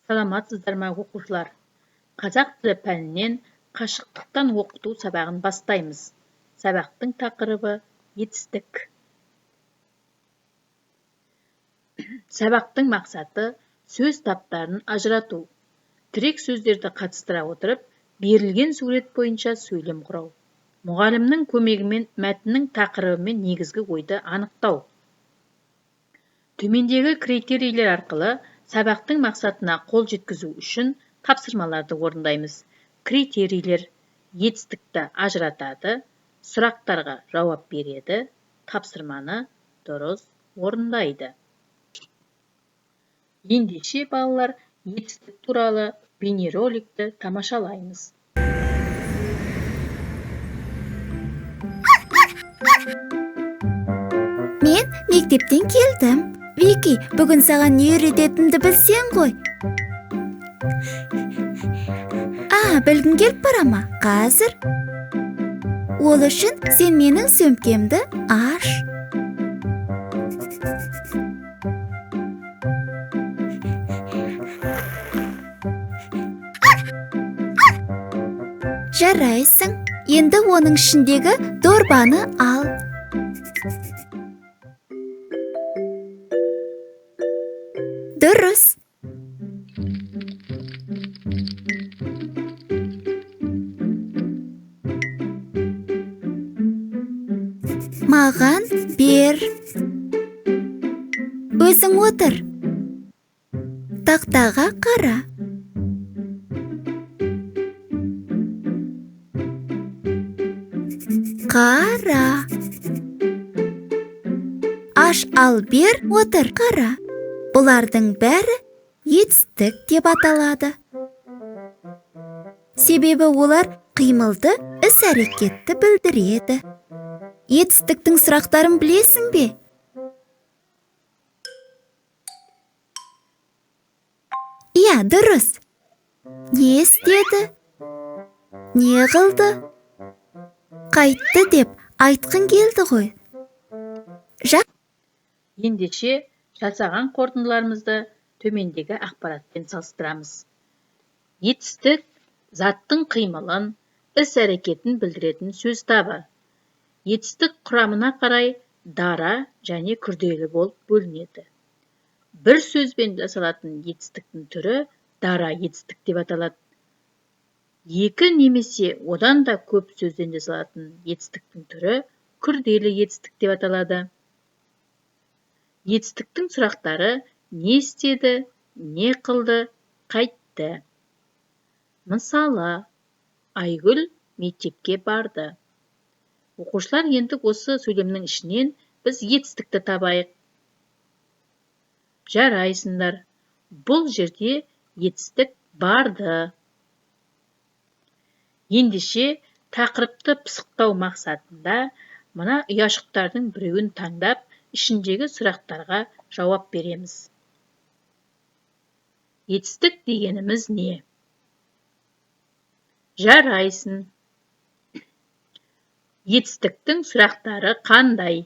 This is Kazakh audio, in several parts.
Саламатсыздар ма оқушылар? Қазақ тілі пәнінен қашықтықтан оқыту сабағын бастаймыз. Сабақтың тақырыбы етістік. Сабақтың мақсаты сөз таптарын ажырату. Тірек сөздерді қатыстыра отырып, берілген сурет бойынша сөйлем құрау. Мұғалімнің көмегімен мәтіннің тақырыбы мен негізгі ойды анықтау. Төмендегі критерийлер арқылы сабақтың мақсатына қол жеткізу үшін тапсырмаларды орындаймыз. Критерийлер: етістікті ажыратады, сұрақтарға жауап береді, тапсырманы дұрыс орындайды. Ендеше балалар, етістік туралы бейнероликті тамашалаймыз. Мен мектептен келдім. Вики, бүгін саған не үйрететінді білсең ғой. Білгің келіп бара ма? Қазір. Ол үшін сен менің сөмкемді аш. Жарайсың. Енді оның ішіндегі дорбаны ал. Дұрыс. Маған бер. Өзің отыр. Тақтаға қара. Қара. Аш, ал бер, отыр, қара. Бұлардың бәрі етістік деп аталады. Себебі олар қимылды, іс-әрекетті білдіреді. Етістіктің сұрақтарын білесің бе? Иә, дұрыс. Не істеді? Не қылды? Қайтты деп айтқың келді ғой. Ендеше жасаған қорытындыларымызды төмендегі ақпаратпен салыстырамыз. Етістік заттың қимылын, іс-әрекетін білдіретін сөз табы. Етістік құрамына қарай дара және күрделі болып бөлінеді. Бір сөзбен жасалатын етістіктің түрі дара етістік деп аталады. Екі немесе одан да көп сөзден жасалатын етістіктің түрі күрделі етістік деп аталады. Етістіктің сұрақтары: не істеді, не қылды, қайтты. Мысалы, Айгүл мектепке барды. Оқушылар, енді осы сөйлемнің ішінен біз етістікті табайық. Жарайсыңдар. Бұл жерде етістік барды. Ендеше тақырыпты пысықтау мақсатында мына ұяшықтардың біреуін таңдап, ішіндегі сұрақтарға жауап береміз. Етістік дегеніміз не? Жарайсың. Етістіктің сұрақтары қандай?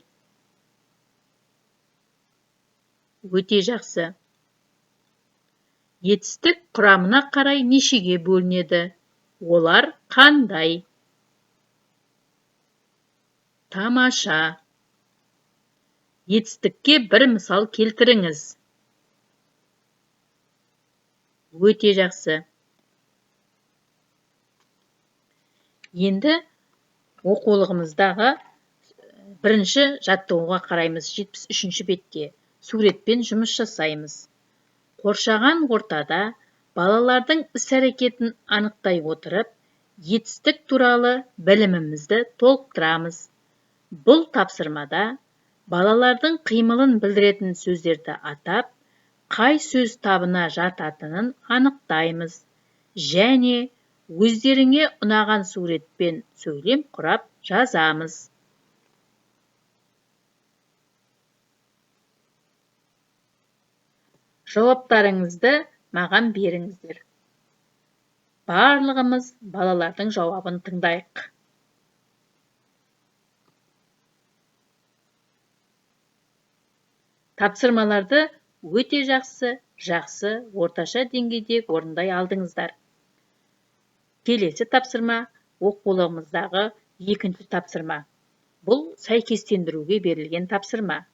Өте жақсы. Етістік құрамына қарай нешеге бөлінеді? Олар қандай? Тамаша. Етістікке бір мысал келтіріңіз. Өте жақсы. Енді оқулығымыздағы бірінші жаттығуға қараймыз. 73-ші бетке суретпен жұмыс жасаймыз. Қоршаған ортада балалардың іс-әрекетін анықтай отырып, етістік туралы білімімізді толықтырамыз. Бұл тапсырмада балалардың қимылын білдіретін сөздерді атап, қай сөз табына жататынын анықтаймыз және өздеріңе ұнаған суретпен сөйлем құрап жазамыз. Жауаптарыңызды маған беріңіздер. Барлығымыз балалардың жауабын тыңдайық. Тапсырмаларды өте жақсы, орташа деңгейде орындай алдыңыздар. Келесі тапсырма оқулығымыздағы екінші тапсырма. Бұл сәйкестендіруге берілген тапсырма.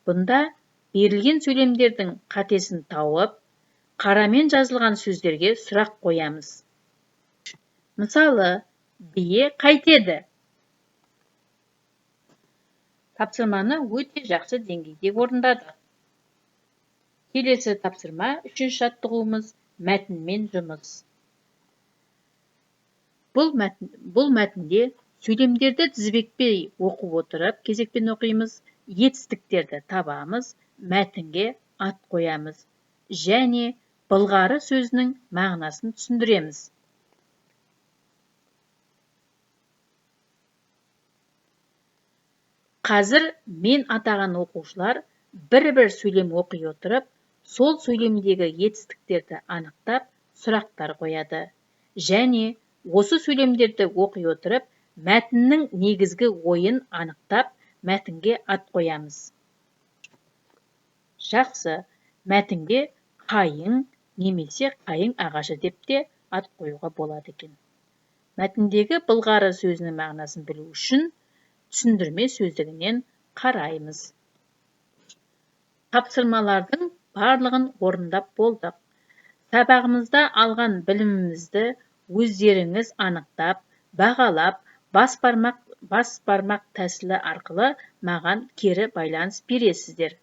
Бұнда берілген сөйлемдердің қатесін тауып, қарамен жазылған сөздерге сұрақ қоямыз. Мысалы, бие қайтеді? Тапсырманы өте жақсы деңгейде орындадық. Келесі тапсырма, үшінші жаттығуымыз мәтінмен жұмыс. Бұл мәтінде сөйлемдерді тізбекпей оқып отырып, кезекпен оқимыз, етістіктерді табамыз, мәтінге ат қоямыз және былғары сөзінің мағынасын түсіндіреміз. Қазір мен атаған оқушылар бір-бір сөйлем оқи отырып, сол сөйлемдегі етістіктерді анықтап, сұрақтар қояды. Және осы сөйлемдерді оқи отырып, мәтіннің негізгі ойын анықтап, мәтінге ат қоямыз. Жақсы, мәтінге қайың немесе қайың ағашы деп те ат қоюға болады екен. Мәтіндегі былғары сөзінің мағынасын білу үшін түсіндірме сөздігінен қараймыз. Тапсырмалардың барлығын орындап болдық. Сабағымызда алған білімімізді өздеріңіз анықтап, бағалап, бас бармақ тәсілі арқылы маған кері байланыс бересіздер.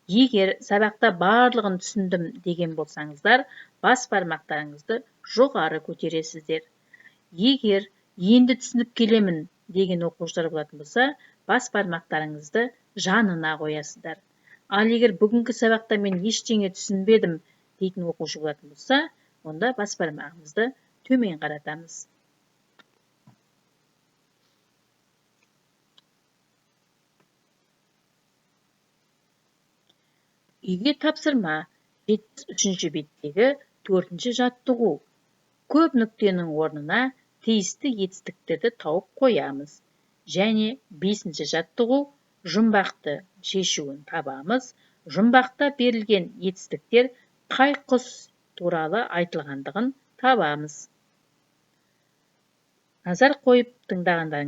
Егер сабақта барлығын түсіндім деген болсаңыздар, бас бармақтарыңызды жоғары көтересіздер. Егер енді түсініп келемін деген оқушылар болатын болса, бас бармақтарыңызды жанына қоясыздар. Ал егер бүгінгі сабақта мен ештеңе түсінбедім дейтін оқушы болатын болса, онда бас бармағымызды төмен қаратамыз. Үйге тапсырма 73-ші беттегі 4-ші жаттығу. Көп нүктенің орнына тиісті етістіктерді тауып қоямыз. Және 5-ші жаттығу жұмбақты шешуін табамыз. Жұмбақта берілген етістіктер қай құс туралы айтылғандығын табамыз. Назар қойып тыңдағандарыңыз